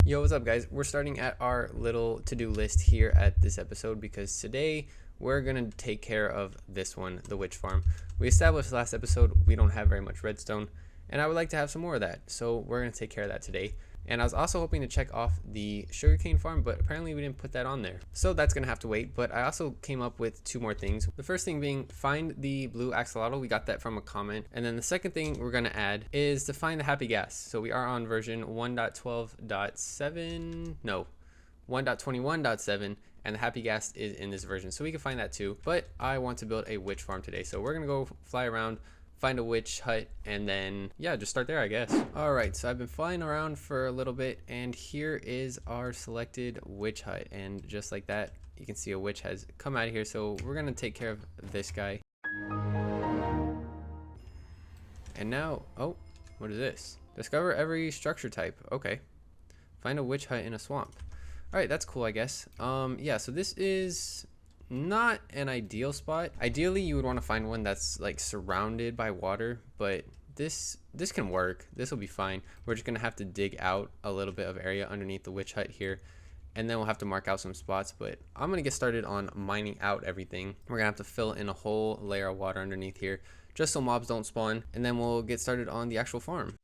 Yo, what's up, guys? We're starting at our little to-do list here at this episode because today we're gonna take care of this one, the witch farm. We established last episode we don't have very much redstone, and I would like to have some more of that, so we're gonna take care of that today. And I was also hoping to check off the sugarcane farm, but apparently we didn't put that on there. So that's gonna have to wait, but I also came up with two more things. The first thing being find the blue axolotl. We got that from a comment. And then the second thing we're gonna add is to find the happy gas. So we are on version 1.12.7, no, 1.21.7. And the happy gas is in this version, so we can find that too. But I want to build a witch farm today, so we're gonna go fly around, find a witch hut, and then yeah, just start there, I guess. All right, so I've been flying around for a little bit, and here is our selected witch hut. And just like that, you can see a witch has come out of here, so we're gonna take care of this guy. And now, oh, what is this? Discover every structure type. Okay, find a witch hut in a swamp. All right, that's cool, I guess. Yeah, so this is not an ideal spot. Ideally, you would want to find one that's like surrounded by water, but this can work. This will be fine. We're just gonna have to dig out a little bit of area underneath the witch hut here, and then we'll have to mark out some spots. But I'm gonna get started on mining out everything. We're gonna have to fill in a whole layer of water underneath here, just so mobs don't spawn, and then we'll get started on the actual farm.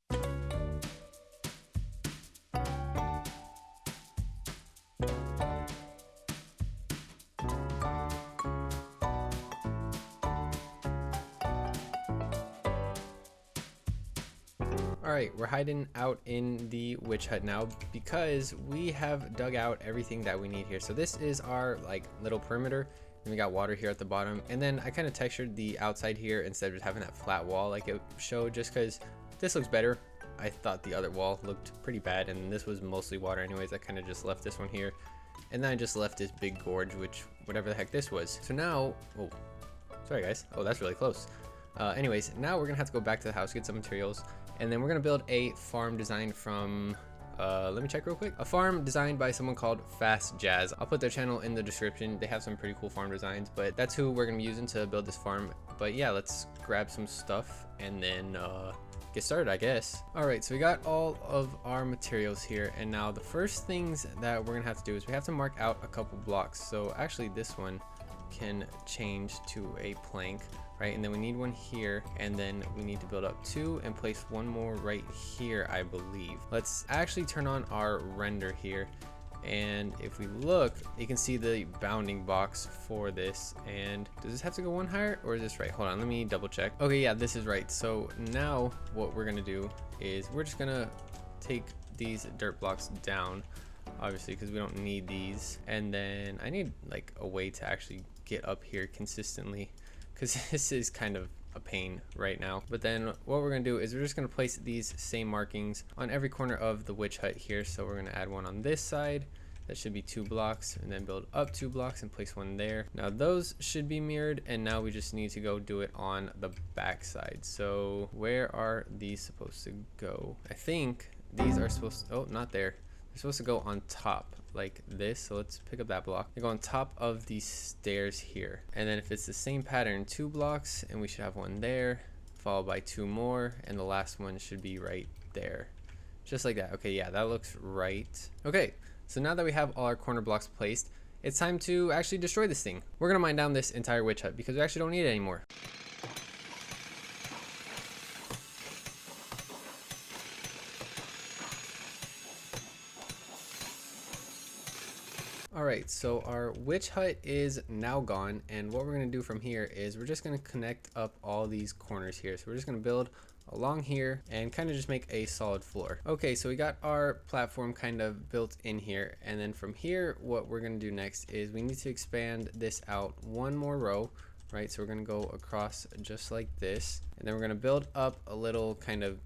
Alright, we're hiding out in the witch hut now because we have dug out everything that we need here. So this is our like little perimeter, and we got water here at the bottom. And then I kind of textured the outside here instead of just having that flat wall like it showed, just because this looks better. I thought the other wall looked pretty bad, and this was mostly water anyways. I kind of just left this one here, and then I just left this big gorge, which whatever the heck this was. So now, oh, sorry guys. Oh, that's really close. Anyways, now we're gonna have to go back to the house, get some materials, and then we're gonna build a farm designed from, let me check real quick. A farm designed by someone called Fast Jazz. I'll put their channel in the description. They have some pretty cool farm designs, but that's who we're gonna be using to build this farm. But yeah, let's grab some stuff and then get started, I guess. All right, so we got all of our materials here, and now the first things that we're gonna have to do is we have to mark out a couple blocks. So actually this one can change to a plank, right? And then we need one here, and then we need to build up two and place one more right here, I believe. Let's actually turn on our render here, and if we look, you can see the bounding box for this. And does this have to go one higher, or is this right? Hold on, let me double check. Okay, yeah, this is right. So now what we're gonna do is we're just gonna take these dirt blocks down, obviously, because we don't need these. And then I need like a way to actually get up here consistently, because this is kind of a pain right now. But then what we're gonna do is we're just gonna place these same markings on every corner of the witch hut here. So we're gonna add one on this side. That should be 2 blocks, and then build up 2 blocks and place one there. Now those should be mirrored, and now we just need to go do it on the back side. So where are these supposed to go? I think these are supposed to, oh, not there. They're supposed to go on top like this. So let's pick up that block. They go on top of these stairs here. And then if it's the same pattern, 2 blocks, and we should have one there, followed by 2 more, and the last one should be right there. Just like that. Okay, yeah, that looks right. Okay, so now that we have all our corner blocks placed, it's time to actually destroy this thing. We're gonna mine down this entire witch hut because we actually don't need it anymore. Alright, so our witch hut is now gone, and what we're going to do from here is we're just going to connect up all these corners here. So we're just going to build along here and kind of just make a solid floor. Okay, so we got our platform kind of built in here, and then from here what we're going to do next is we need to expand this out one more row, right? So we're going to go across just like this, and then we're going to build up a little kind of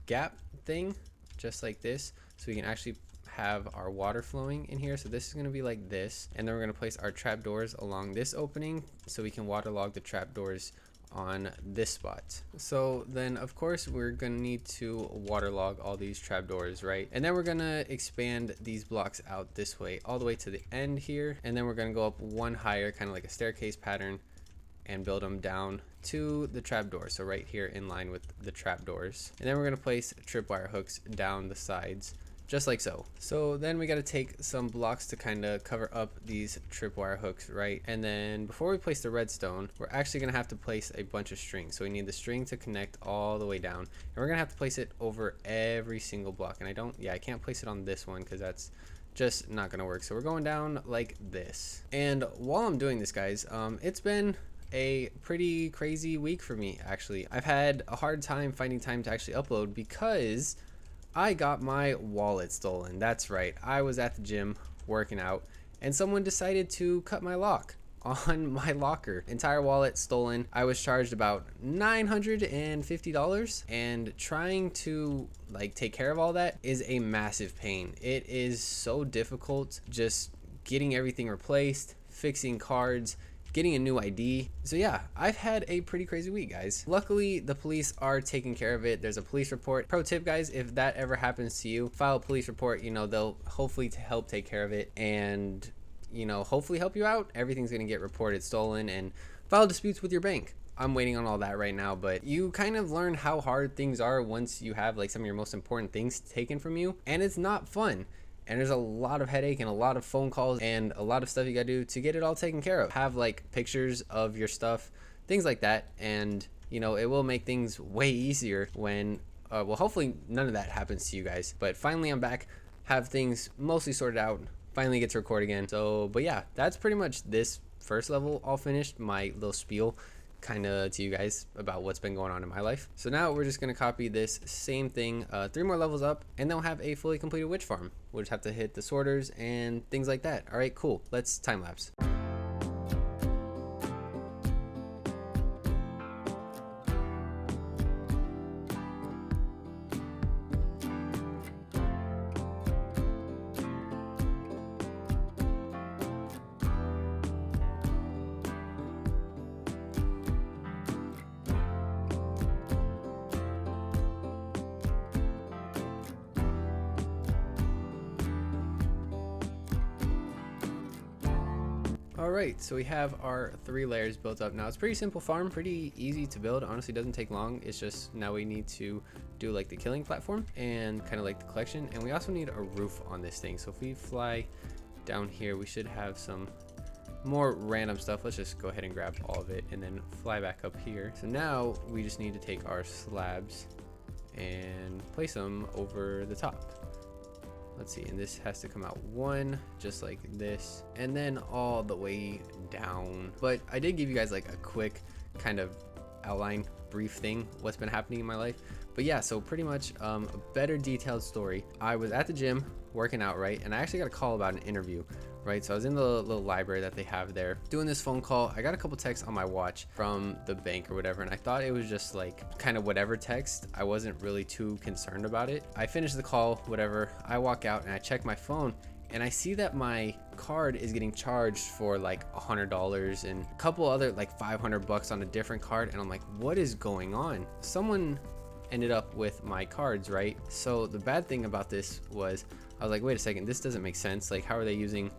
gap thing just like this, so we can actually have our water flowing in here. So this is going to be like this, and then we're going to place our trapdoors along this opening so we can waterlog the trapdoors on this spot. So then of course we're going to need to waterlog all these trapdoors, right? And then we're going to expand these blocks out this way all the way to the end here, and then we're going to go up one higher, kind of like a staircase pattern, and build them down to the trapdoor. So right here in line with the trapdoors, and then we're going to place tripwire hooks down the sides just like so. So then we got to take some blocks to kind of cover up these tripwire hooks, right? And then before we place the redstone, we're actually going to have to place a bunch of string. So we need the string to connect all the way down, and we're going to have to place it over every single block. And I can't place it on this one because that's just not going to work. So we're going down like this. And while I'm doing this, guys, it's been a pretty crazy week for me, actually. I've had a hard time finding time to actually upload because I got my wallet stolen. That's right, I was at the gym working out and someone decided to cut my lock on my locker. Entire wallet stolen. I was charged about $950, and trying to like take care of all that is a massive pain. It is so difficult just getting everything replaced, fixing cards, getting a new ID. So yeah, I've had a pretty crazy week, guys. Luckily, the police are taking care of it. There's a police report. Pro tip, guys, if that ever happens to you, file a police report. You know, they'll hopefully help take care of it and, you know, hopefully help you out. Everything's gonna get reported stolen, and file disputes with your bank. I'm waiting on all that right now, but you kind of learn how hard things are once you have like some of your most important things taken from you, and it's not fun. And there's a lot of headache and a lot of phone calls and a lot of stuff you gotta do to get it all taken care of. Have like pictures of your stuff, things like that, and you know, it will make things way easier when well, hopefully none of that happens to you guys. But finally I'm back, have things mostly sorted out, finally get to record again. So but yeah, that's pretty much this first level all finished, my little spiel kind of to you guys about what's been going on in my life. So now we're just going to copy this same thing 3 more levels up, and then we'll have a fully completed witch farm. We'll just have to hit the sorters and things like that. All right, cool, let's time lapse. Alright, so we have our 3 layers built up. Now it's pretty simple farm, pretty easy to build. Honestly, doesn't take long. It's just now we need to do like the killing platform and kind of like the collection, and we also need a roof on this thing. So if we fly down here, we should have some more random stuff. Let's just go ahead and grab all of it and then fly back up here. So now we just need to take our slabs and place them over the top. Let's see, and this has to come out 1 just like this, and then all the way down. But I did give you guys like a quick kind of outline brief thing what's been happening in my life. But yeah, so pretty much a better detailed story. I was at the gym working out, right, and I actually got a call about an interview, right? So I was in the little library that they have there doing this phone call. I got a couple texts on my watch from the bank or whatever, and I thought it was just like kind of whatever text. I wasn't really too concerned about it. I finished the call, whatever. I walk out and I check my phone, and I see that my card is getting charged for like $100 and a couple other like $500 on a different card, and I'm like, what is going on? Someone ended up with my cards, right? So the bad thing about this was I was like, wait a second, this doesn't make sense. Like, how are they using?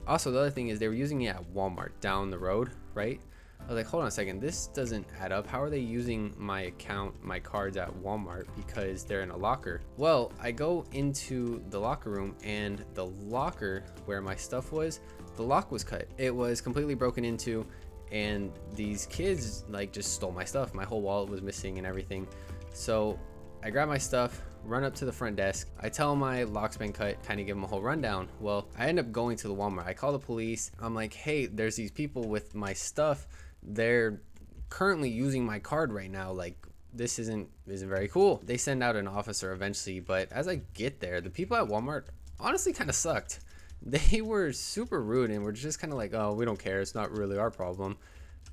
Also, the other thing is they were using it at Walmart down the road, right? I was like, hold on a second, this doesn't add up. How are they using my account, my cards at Walmart, because they're in a locker? Well, I go into the locker room, and the locker where my stuff was, the lock was cut. It was completely broken into, and these kids like just stole my stuff. My whole wallet was missing and everything. So I grab my stuff, run up to the front desk. I tell my lock's been cut, kind of give them a whole rundown. Well, I end up going to the Walmart. I call the police. I'm like, hey, there's these people with my stuff. They're currently using my card right now. Like, this isn't very cool. They send out an officer eventually, but as I get there, the people at Walmart honestly kind of sucked. They were super rude and were just kind of like, oh, we don't care. It's not really our problem.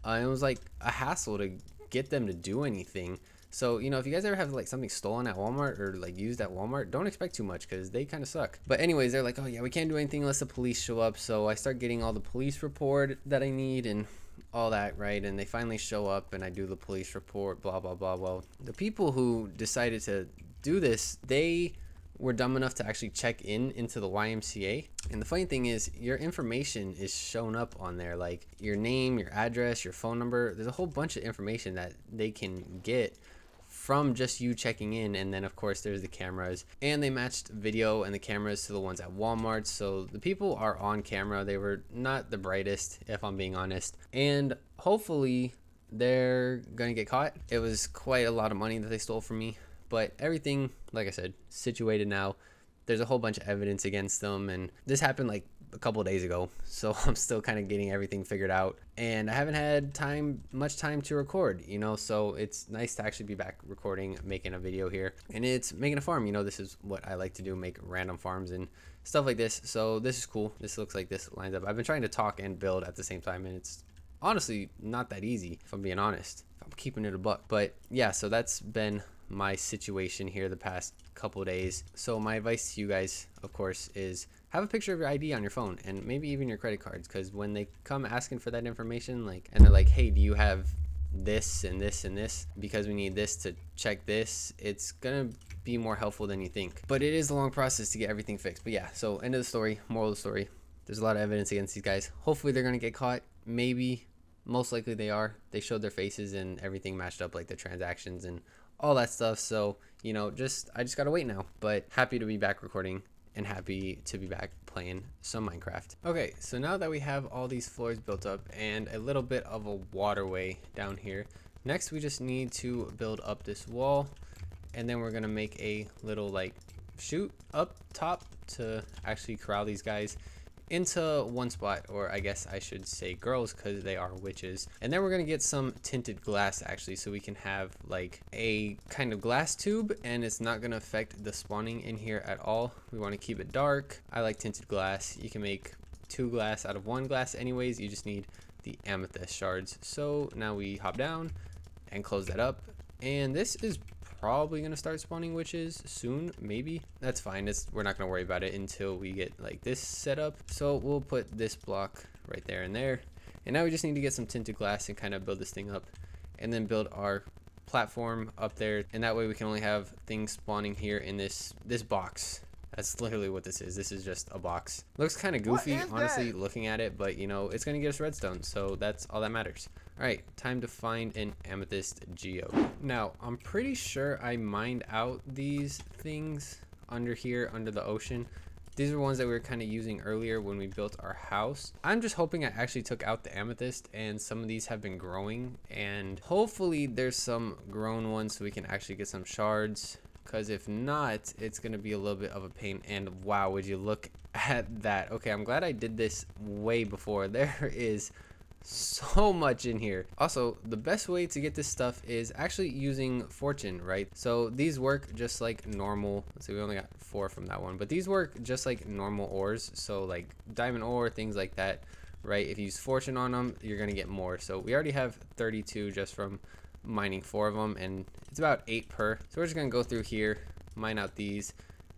And it was like a hassle to get them to do anything. So, you know, if you guys ever have like something stolen at Walmart or like used at Walmart, don't expect too much because they kind of suck. But anyways, they're like, oh yeah, we can't do anything unless the police show up. So I start getting all the police report that I need and all that, right? And they finally show up and I do the police report, blah, blah, blah. Well, the people who decided to do this, they were dumb enough to actually check into the YMCA. And the funny thing is your information is shown up on there, like your name, your address, your phone number. There's a whole bunch of information that they can get from just you checking in. And then of course there's the cameras, and they matched video and the cameras to the ones at Walmart, so the people are on camera. They were not the brightest, if I'm being honest, and hopefully they're gonna get caught. It was quite a lot of money that they stole from me, but everything, like I said, situated now. There's a whole bunch of evidence against them, and this happened like a couple of days ago, so I'm still kind of getting everything figured out, and I haven't had much time to record, you know, so it's nice to actually be back recording, making a video here, and it's making a farm. You know, this is what I like to do, make random farms and stuff like this, so this is cool. This looks like this lines up. I've been trying to talk and build at the same time, and it's honestly not that easy, if I'm being honest, if I'm keeping it a buck. But yeah, so that's been my situation here the past couple days. So my advice to you guys, of course, is have a picture of your ID on your phone, and maybe even your credit cards, because when they come asking for that information, like, and they're like, hey, do you have this and this and this, because we need this to check this, it's gonna be more helpful than you think. But it is a long process to get everything fixed. But yeah, so end of the story, moral of the story, there's a lot of evidence against these guys. Hopefully they're gonna get caught. Maybe, most likely they are. They showed their faces and everything matched up, like the transactions and all that stuff. So, you know, I just gotta wait now. But happy to be back recording and happy to be back playing some Minecraft. Okay, so now that we have all these floors built up and a little bit of a waterway down here, next we just need to build up this wall, and then we're gonna make a little like chute up top to actually corral these guys into one spot, or I guess I should say girls, because they are witches. And then we're gonna get some tinted glass actually, so we can have like a kind of glass tube, and it's not gonna affect the spawning in here at all. We want to keep it dark. I like tinted glass. You can make 2 glass out of 1 glass anyways. You just need the amethyst shards. So now we hop down and close that up, and this is probably gonna start spawning witches soon, maybe. That's fine, we're not gonna worry about it until we get like this set up. So we'll put this block right there and there, and now we just need to get some tinted glass and kind of build this thing up, and then build our platform up there, and that way we can only have things spawning here in this box. That's literally what this is. This is just a box. Looks kind of goofy, honestly, looking at it, but you know, it's gonna get us redstone, so that's all that matters. All right, time to find an amethyst geode. Now, I'm pretty sure I mined out these things under here, under the ocean. These are ones that we were kind of using earlier when we built our house. I'm just hoping I actually took out the amethyst, and some of these have been growing, and hopefully there's some grown ones so we can actually get some shards. Because if not, it's going to be a little bit of a pain. And wow, would you look at that. Okay, I'm glad I did this way before. There is so much in here. Also, the best way to get this stuff is actually using fortune, right? So these work just like normal. Let's see, we only got 4 from that one, but these work just like normal ores. So like diamond ore, things like that, right? If you use fortune on them, you're going to get more. So we already have 32 just from mining 4 of them, and it's about 8 per. So we're just gonna go through here, mine out these.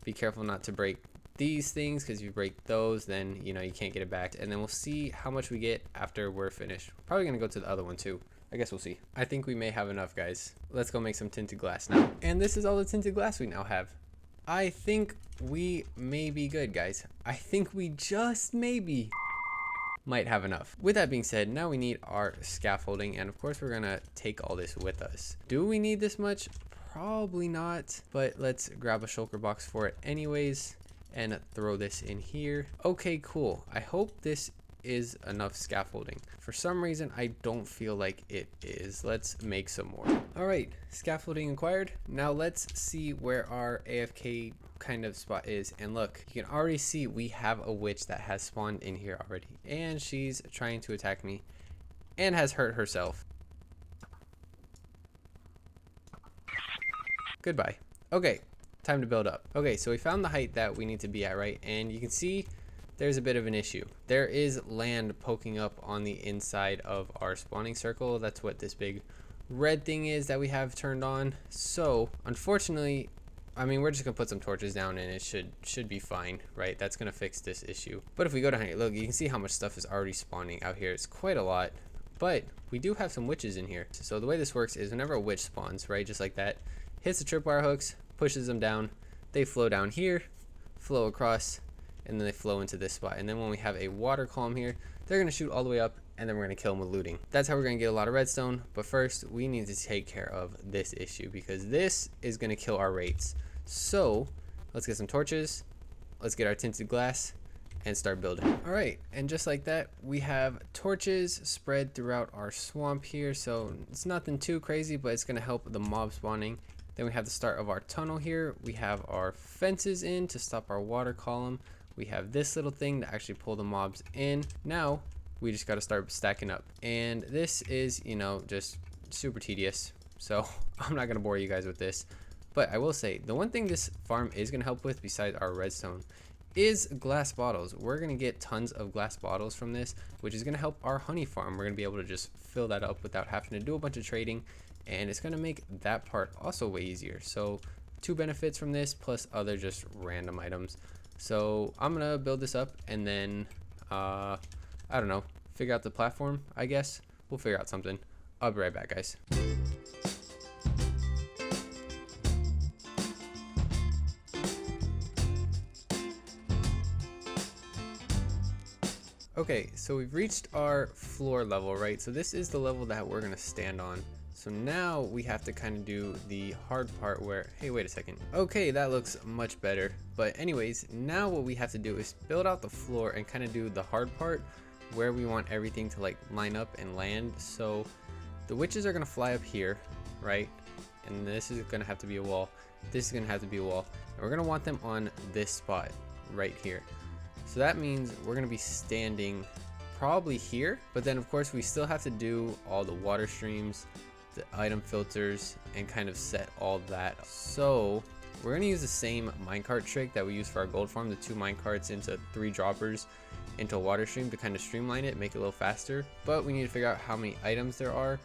Be careful not to break these things, because if you break those, then you know you can't get it back. And then we'll see how much we get after we're finished. Probably gonna go to the other one too. I guess we'll see. I think we may have enough, guys. Let's go make some tinted glass now. And this is all the tinted glass we now have. I think we may be good, guys. I think we just maybe might have enough. With that being said, now we need our scaffolding, and of course we're gonna take all this with us. Do we need this much? Probably not, but let's grab a shulker box for it anyways and throw this in here. Okay, cool. I hope this is enough scaffolding. For some reason, I don't feel like it is. Let's make some more. All right, scaffolding acquired. Now let's see where our AFK kind of spot is. And look, you can already see we have a witch that has spawned in here already. And she's trying to attack me and has hurt herself. Goodbye. Okay, time to build up. Okay, so we found the height that we need to be at, right? And you can see there's a bit of an issue. There is land poking up on the inside of our spawning circle. That's what this big red thing is that we have turned on. So unfortunately, I mean, we're just gonna put some torches down and it should be fine, right? That's gonna fix this issue. But if we go down here, look, you can see how much stuff is already spawning out here. It's quite a lot, but we do have some witches in here. So the way this works is whenever a witch spawns, right, just like that, hits the tripwire hooks, pushes them down, they flow down here, flow across, and then they flow into this spot. And then when we have a water column here, they're gonna shoot all the way up and then we're going to kill them with looting. That's how we're going to get a lot of redstone. But first, we need to take care of this issue because this is going to kill our rates. So let's get some torches. Let's get our tinted glass and start building. All right, and just like that, we have torches spread throughout our swamp here. So it's nothing too crazy, but it's going to help the mob spawning. Then we have the start of our tunnel here. We have our fences in to stop our water column. We have this little thing to actually pull the mobs in. Now we just got to start stacking up. And this is, you know, just super tedious. So I'm not going to bore you guys with this. But I will say, the one thing this farm is going to help with besides our redstone is glass bottles. We're going to get tons of glass bottles from this, which is going to help our honey farm. We're going to be able to just fill that up without having to do a bunch of trading. And it's going to make that part also way easier. So 2 benefits from this plus other just random items. So I'm going to build this up and then, I don't know, figure out the platform, I guess. We'll figure out something. I'll be right back, guys. Okay, so we've reached our floor level, right? So this is the level that we're gonna stand on. So now we have to kind of do the hard part where, hey, wait a second. Okay, that looks much better. But anyways, now what we have to do is build out the floor and kind of do the hard part where we want everything to like line up and land. So the witches are gonna fly up here, right? And this is gonna have to be a wall. This is gonna have to be a wall. And we're gonna want them on this spot right here. So that means we're going to be standing probably here, but then of course we still have to do all the water streams, the item filters, and kind of set all that. So we're going to use the same minecart trick that we use for our gold farm, the 2 minecarts into 3 droppers into a water stream to kind of streamline it, make it a little faster. But we need to figure out how many items there are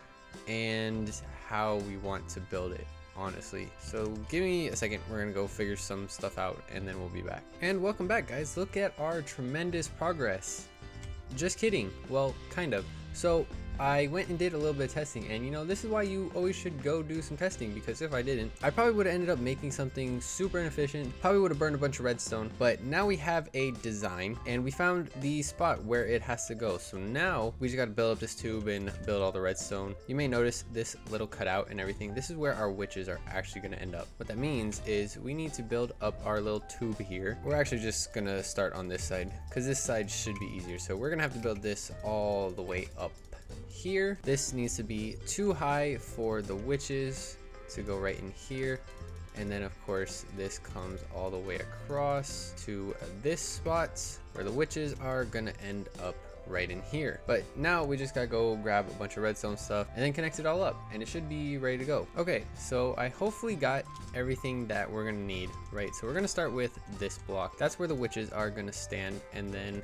and how we want to build it, honestly. So give me a second, we're gonna go figure some stuff out and then we'll be back. And welcome back, guys. Look at our tremendous progress. Just kidding, well, kind of. So I went and did a little bit of testing, and you know, this is why you always should go do some testing, because if I didn't, I probably would have ended up making something super inefficient, probably would have burned a bunch of redstone. But now we have a design and we found the spot where it has to go. So now we just got to build up this tube and build all the redstone. You may notice this little cutout and everything. This is where our witches are actually going to end up. What that means is we need to build up our little tube here. We're actually just going to start on this side because this side should be easier. So we're going to have to build this all the way up here. This needs to be too high for the witches to go right in here, and then of course this comes all the way across to this spot where the witches are gonna end up right in here. But now we just gotta go grab a bunch of redstone stuff and then connect it all up and it should be ready to go. Okay, so I hopefully got everything that we're gonna need, right? So we're gonna start with this block. That's where the witches are gonna stand, and then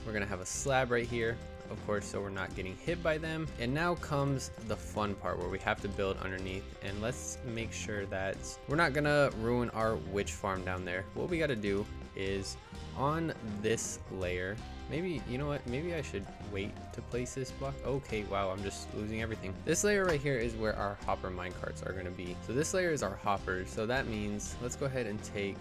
we're gonna have a slab right here, of course, so we're not getting hit by them. And now comes the fun part where we have to build underneath, and let's make sure that we're not gonna ruin our witch farm down there. What we gotta do is on this layer, maybe, you know what, maybe I should wait to place this block. Okay, wow, I'm just losing everything. This layer right here is where our hopper minecarts are gonna be. So this layer is our hoppers, so that means let's go ahead and take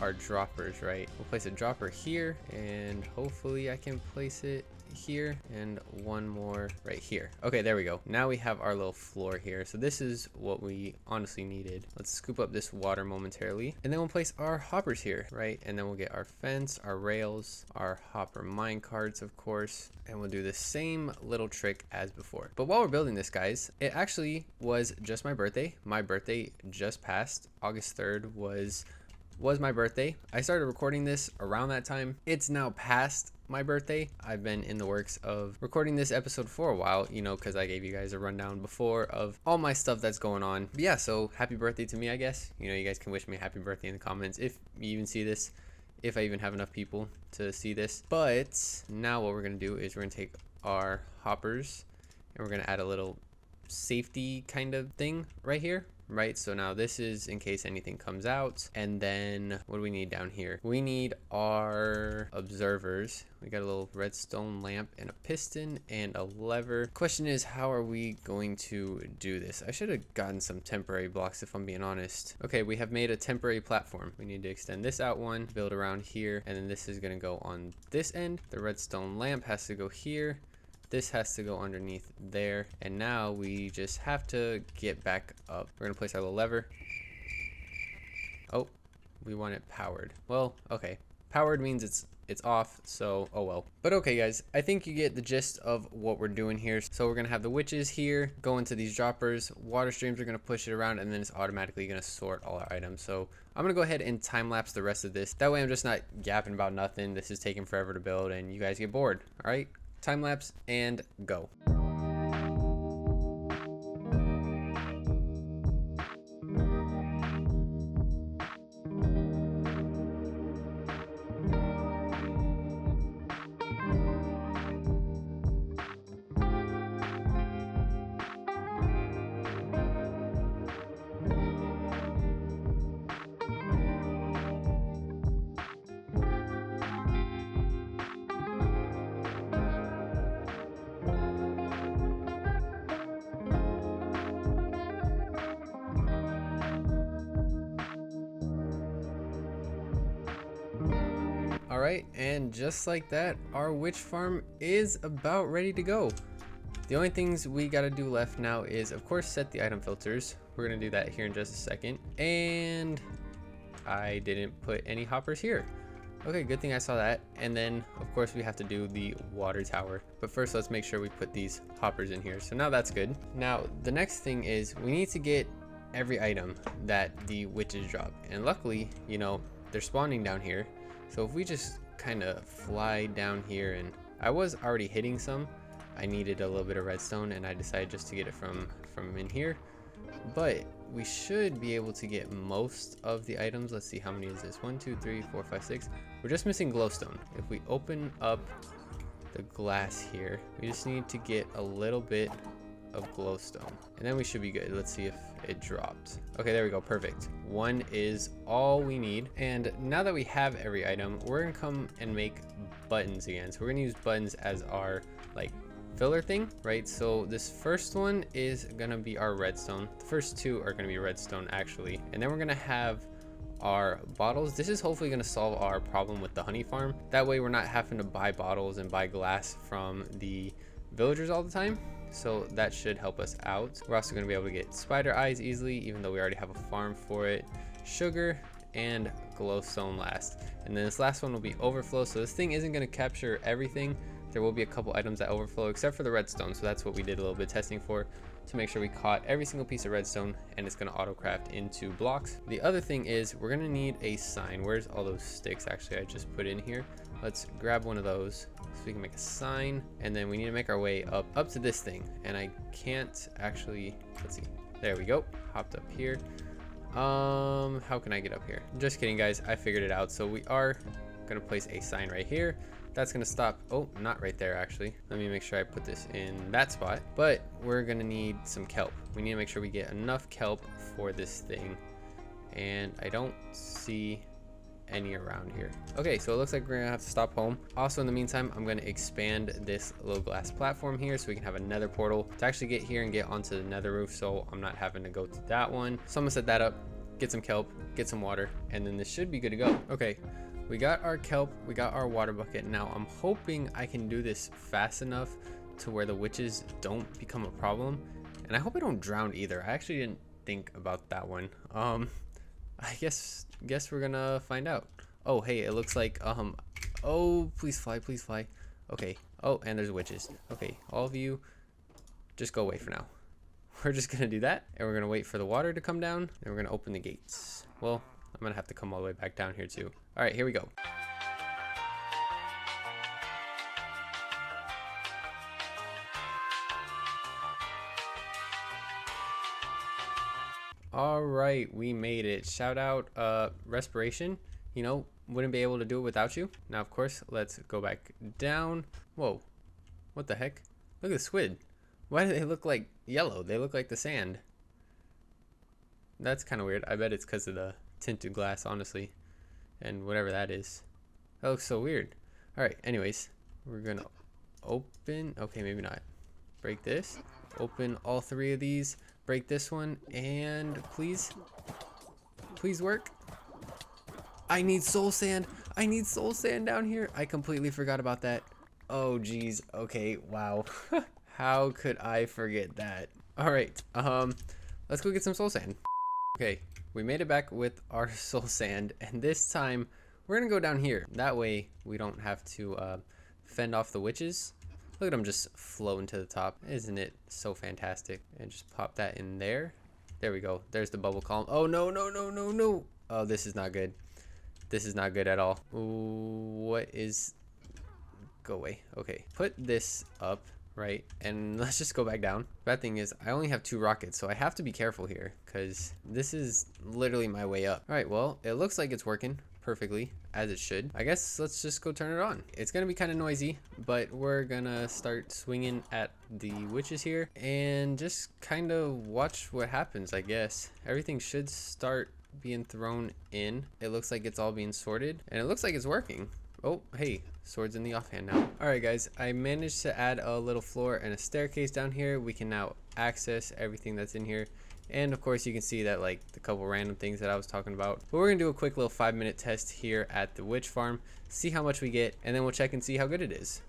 our droppers, right? We'll place a dropper here, and hopefully I can place it here, and one more right here. Okay, there we go. Now we have our little floor here. So this is what we honestly needed. Let's scoop up this water momentarily, and then we'll place our hoppers here, right? And then we'll get our fence, our rails, our hopper mine carts, of course, and we'll do the same little trick as before. But while we're building this, guys, it actually was just my birthday. My birthday just passed. August 3rd was my birthday. I started recording this around that time. It's now past my birthday. I've been in the works of recording this episode for a while, you know, because I gave you guys a rundown before of all my stuff that's going on. But yeah, so happy birthday to me, I guess. You know, you guys can wish me a happy birthday in the comments if you even see this, if I even have enough people to see this. But now what we're gonna do is we're gonna take our hoppers and we're gonna add a little safety kind of thing right here, right? So now this is in case anything comes out. And then what do we need down here? We need our observers. We got a little redstone lamp and a piston and a lever. Question is, how are we going to do this? I should have gotten some temporary blocks if I'm being honest. Okay, we have made a temporary platform. We need to extend this out one, build around here, and then this is gonna go on this end. The redstone lamp has to go here. This has to go underneath there. And now we just have to get back up. We're gonna place our little lever. Oh, we want it powered. Well, okay. Powered means it's off, so oh well. But okay guys, I think you get the gist of what we're doing here. So we're gonna have the witches here go into these droppers, water streams are gonna push it around, and then it's automatically gonna sort all our items. So I'm gonna go ahead and time lapse the rest of this. That way I'm just not yapping about nothing. This is taking forever to build and you guys get bored. All right, time lapse and go. Alright, and just like that, our witch farm is about ready to go. The only things we gotta do left now is, of course, set the item filters. We're gonna do that here in just a second. And I didn't put any hoppers here. Okay, good thing I saw that. And then, of course, we have to do the water tower. But first, let's make sure we put these hoppers in here. So now that's good. Now, the next thing is we need to get every item that the witches drop. And luckily, you know, they're spawning down here. So if we just kind of fly down here, and I was already hitting some, I needed a little bit of redstone and I decided just to get it from in here. But we should be able to get most of the items. Let's see, how many is this? 1, 2, 3, 4, 5, 6. We're just missing glowstone. If we open up the glass here, we just need to get a little bit of glowstone and then we should be good. Let's see if it dropped. Okay, there we go, perfect. 1 is all we need. And now that we have every item, we're gonna come and make buttons again. So we're gonna use buttons as our like filler thing, right? So this first one is gonna be our redstone. The first 2 are gonna be redstone actually, and then we're gonna have our bottles. This is hopefully going to solve our problem with the honey farm. That way we're not having to buy bottles and buy glass from the villagers all the time. So that should help us out. We're also going to be able to get spider eyes easily, even though we already have a farm for it. Sugar and glowstone last. And then this last one will be overflow. So this thing isn't going to capture everything. There will be a couple items that overflow except for the redstone. So that's what we did a little bit of testing for, to make sure we caught every single piece of redstone, and it's going to auto craft into blocks. The other thing is we're going to need a sign. Where's all those sticks actually I just put in here? Let's grab one of those so we can make a sign, and then we need to make our way up to this thing. And I can't actually, let's see, there we go, hopped up here. How can I get up here? Just kidding guys, I figured it out. So we are going to place a sign right here. That's going to stop, oh, not right there actually. Let me make sure I put this in that spot. But we're going to need some kelp. We need to make sure we get enough kelp for this thing. And I don't see any around here. Okay, so it looks like we're going to have to stop home. Also in the meantime, I'm going to expand this little glass platform here so we can have a nether portal to actually get here and get onto the nether roof, so I'm not having to go to that one. So I'm going to set that up, get some kelp, get some water, and then this should be good to go. Okay. We got our kelp, we got our water bucket. Now I'm hoping I can do this fast enough to where the witches don't become a problem. And I hope I don't drown either. I actually didn't think about that one. I guess we're gonna find out. Oh, hey, it looks like, oh, please fly, please fly. Okay, oh, and there's witches. Okay, all of you, just go away for now. We're just gonna do that, and we're gonna wait for the water to come down, and we're gonna open the gates. Well, I'm gonna have to come all the way back down here too. All right, here we go. All right, we made it. Shout out Respiration. You know, wouldn't be able to do it without you. Now, of course, let's go back down. Whoa, what the heck? Look at the squid. Why do they look like yellow? They look like the sand. That's kind of weird. I bet it's because of the tinted glass, honestly, and whatever that is. That looks so weird. All right, anyways, we're gonna open, okay, maybe not, break this, open all 3 of these, break this one, and please work. I need soul sand. I need soul sand down here. I completely forgot about that. Oh geez. Okay, wow. How could I forget that? All right, let's go get some soul sand. Okay, we made it back with our soul sand, and this time we're gonna go down here. That way we don't have to fend off the witches. Look at them just floating to the top. Isn't it so fantastic? And just pop that in there. There we go. There's the bubble column. Oh no, no, no, no, no. Oh, this is not good. This is not good at all. Ooh, what is... Go away. Okay, put this up, right? And let's just go back down. Bad thing is I only have 2 rockets, so I have to be careful here because this is literally my way up. All right, well, it looks like it's working perfectly as it should. I guess let's just go turn it on. It's gonna be kind of noisy, but we're gonna start swinging at the witches here and just kind of watch what happens. I guess everything should start being thrown in. It looks like it's all being sorted and it looks like it's working. Oh, hey, swords in the offhand now. All right, guys, I managed to add a little floor and a staircase down here. We can now access everything that's in here. And of course, you can see that like the couple random things that I was talking about. But we're gonna do a quick little 5-minute test here at the witch farm, see how much we get, and then we'll check and see how good it is.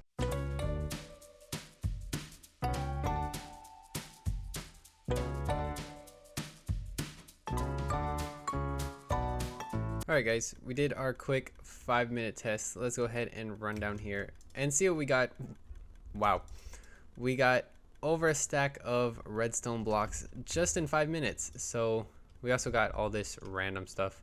Alright guys, we did our quick 5-minute test. Let's go ahead and run down here and see what we got. Wow. We got over a stack of redstone blocks just in 5 minutes. So we also got all this random stuff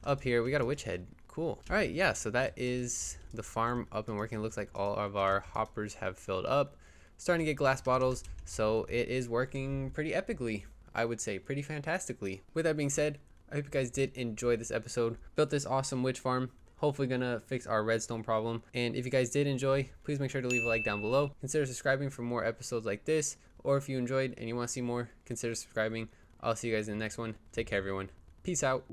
up here. We got a witch head. Cool. Alright, yeah, so that is the farm up and working. It looks like all of our hoppers have filled up. Starting to get glass bottles, so it is working pretty epically. I would say pretty fantastically. With that being said, I hope you guys did enjoy this episode. Built this awesome witch farm. Hopefully gonna fix our redstone problem. And if you guys did enjoy, please make sure to leave a like down below. Consider subscribing for more episodes like this. Or if you enjoyed and you want to see more, consider subscribing. I'll see you guys in the next one. Take care, everyone. Peace out.